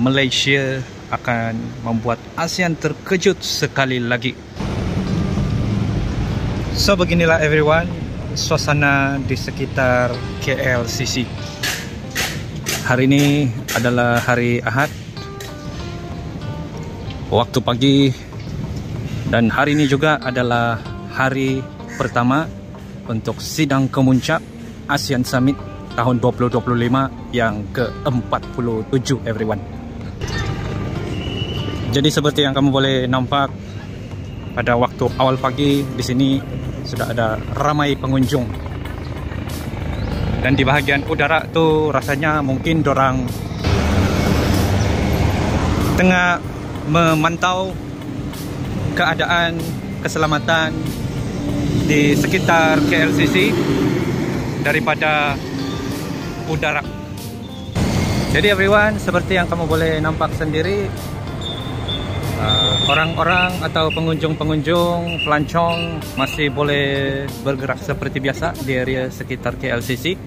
Malaysia akan membuat ASEAN terkejut sekali lagi. So beginilah everyone, suasana di sekitar KLCC. Hari ini adalah hari Ahad, waktu pagi, dan hari ini juga adalah hari pertama untuk sidang kemuncak ASEAN Summit tahun 2025 yang ke-47 everyone. Jadi seperti yang kamu boleh nampak, pada waktu awal pagi di sini sudah ada ramai pengunjung. Dan di bahagian udara tu rasanya mungkin dorang tengah memantau keadaan keselamatan di sekitar KLCC daripada udara. Jadi everyone, seperti yang kamu boleh nampak sendiri, orang-orang atau pengunjung-pengunjung, pelancong masih boleh bergerak seperti biasa di area sekitar KLCC.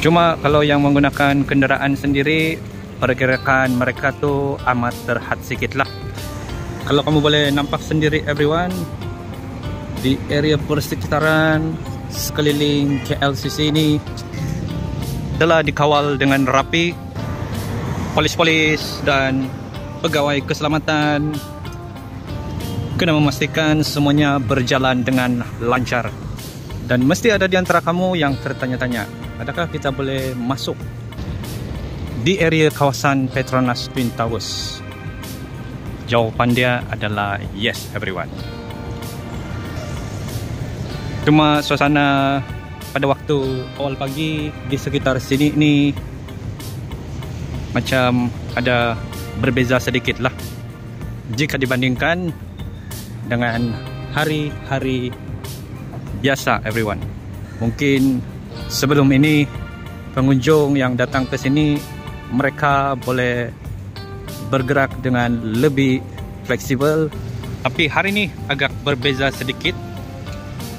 Cuma kalau yang menggunakan kenderaan sendiri, pergerakan mereka tu amat terhad sikit lah. Kalau kamu boleh nampak sendiri everyone, di area persekitaran sekeliling KLCC ini telah dikawal dengan rapi polis-polis dan pegawai keselamatan, kena memastikan semuanya berjalan dengan lancar. Dan mesti ada di antara kamu yang tertanya-tanya, adakah kita boleh masuk di area kawasan Petronas Twin Towers? Jawapan dia adalah yes everyone. Cuma suasana pada waktu awal pagi di sekitar sini ni macam ada berbeza sedikit lah jika dibandingkan dengan hari-hari biasa everyone. Mungkin sebelum ini pengunjung yang datang ke sini mereka boleh bergerak dengan lebih fleksibel, tapi hari ini agak berbeza sedikit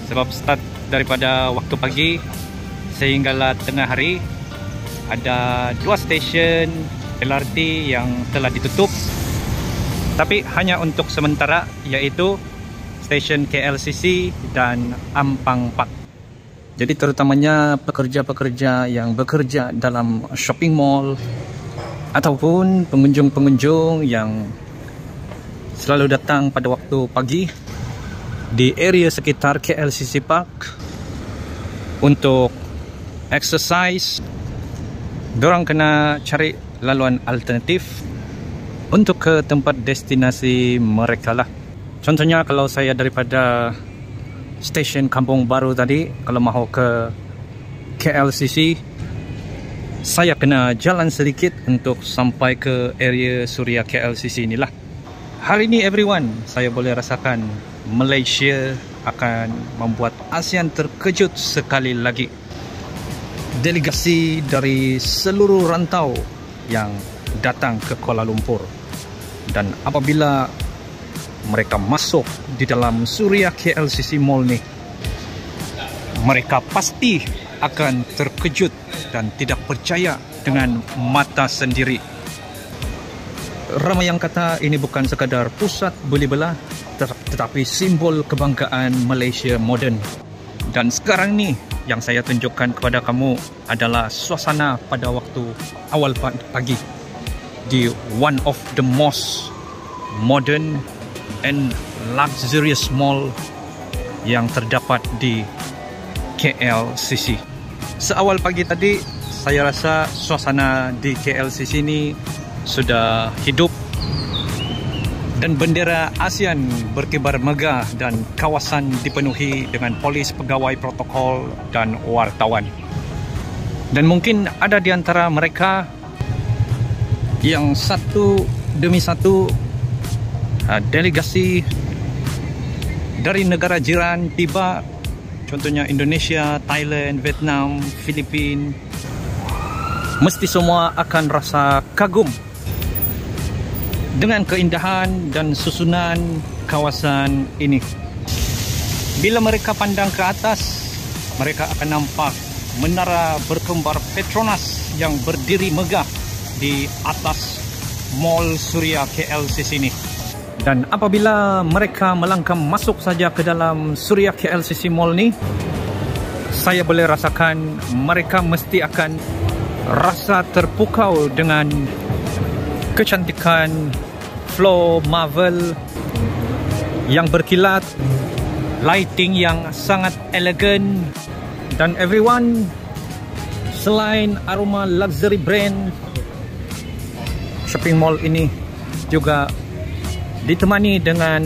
sebab start daripada waktu pagi sehinggalah tengah hari ada 2 stesen LRT yang telah ditutup, tapi hanya untuk sementara, iaitu stesen KLCC dan Ampang Park. Jadi terutamanya pekerja-pekerja yang bekerja dalam shopping mall ataupun pengunjung-pengunjung yang selalu datang pada waktu pagi di area sekitar KLCC Park untuk exercise, dorang kena cari laluan alternatif untuk ke tempat destinasi mereka lah. Contohnya kalau saya daripada stesen Kampung Baru tadi, kalau mahu ke KLCC, saya kena jalan sedikit untuk sampai ke area Suria KLCC inilah. Hari ini everyone, saya boleh rasakan Malaysia akan membuat ASEAN terkejut sekali lagi. Delegasi dari seluruh rantau yang datang ke Kuala Lumpur, dan apabila mereka masuk di dalam Suria KLCC Mall ni, mereka pasti akan terkejut dan tidak percaya dengan mata sendiri. Ramai yang kata ini bukan sekadar pusat beli belah, tetapi simbol kebanggaan Malaysia moden. Dan sekarang ni yang saya tunjukkan kepada kamu adalah suasana pada waktu awal pagi di one of the most modern and luxurious mall yang terdapat di KLCC. Seawal pagi tadi, saya rasa suasana di KLCC ini sudah hidup dan bendera ASEAN berkibar megah dan kawasan dipenuhi dengan polis, pegawai protokol dan wartawan. Dan mungkin ada di antara mereka yang satu demi satu delegasi dari negara jiran tiba, contohnya Indonesia, Thailand, Vietnam, Filipina. Mesti semua akan rasa kagum dengan keindahan dan susunan kawasan ini. Bila mereka pandang ke atas, mereka akan nampak menara berkembar Petronas yang berdiri megah di atas Mall Surya KLCC ini. Dan apabila mereka melangkah masuk saja ke dalam Surya KLCC Mall ni, saya boleh rasakan mereka mesti akan rasa terpukau dengan kecantikan floor marble yang berkilat, lighting yang sangat elegan, dan everyone, selain aroma luxury brand, shopping mall ini juga ditemani dengan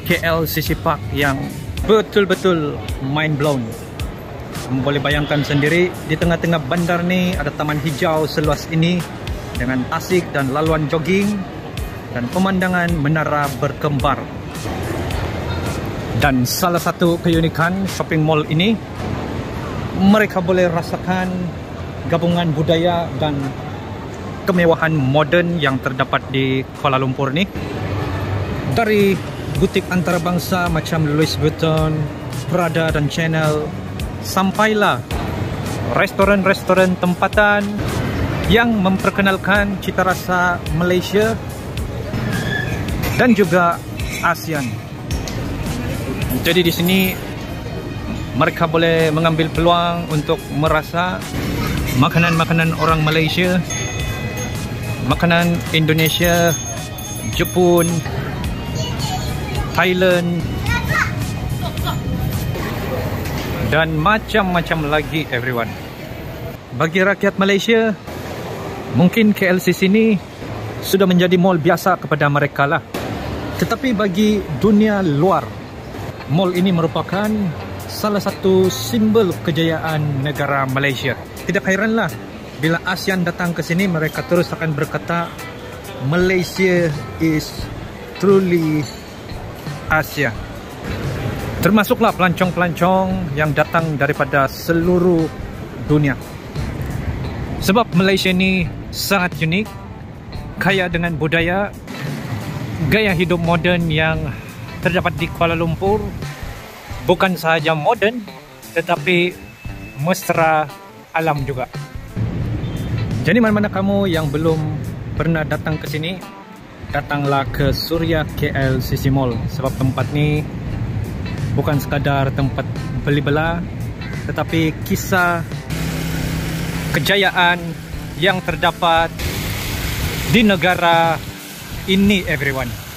KLCC Park yang betul-betul mind blown. Boleh bayangkan sendiri, di tengah-tengah bandar ni ada taman hijau seluas ini dengan asik dan laluan jogging dan pemandangan menara berkembar. Dan salah satu keunikan shopping mall ini, mereka boleh rasakan gabungan budaya dan kemewahan moden yang terdapat di Kuala Lumpur ni. Dari butik antarabangsa macam Louis Vuitton, Prada dan Chanel, sampailah restoran-restoran tempatan yang memperkenalkan cita rasa Malaysia dan juga ASEAN. Jadi di sini mereka boleh mengambil peluang untuk merasa makanan-makanan orang Malaysia, makanan Indonesia, Jepun, Thailand, dan macam-macam lagi everyone. Bagi rakyat Malaysia, mungkin KLCC ini sudah menjadi mall biasa kepada mereka lah. Tetapi bagi dunia luar, mall ini merupakan salah satu simbol kejayaan negara Malaysia. Tidak hairanlah bila ASEAN datang ke sini, mereka terus akan berkata Malaysia is truly Asia. Termasuklah pelancong-pelancong yang datang daripada seluruh dunia. Sebab Malaysia ni sangat unik, kaya dengan budaya, gaya hidup moden yang terdapat di Kuala Lumpur. Bukan sahaja moden, tetapi mesra alam juga. Jadi mana-mana kamu yang belum pernah datang ke sini, datanglah ke Surya KLCC Mall. Sebab tempat ni bukan sekadar tempat beli bela, tetapi kisah kejayaan yang terdapat di negara ini everyone.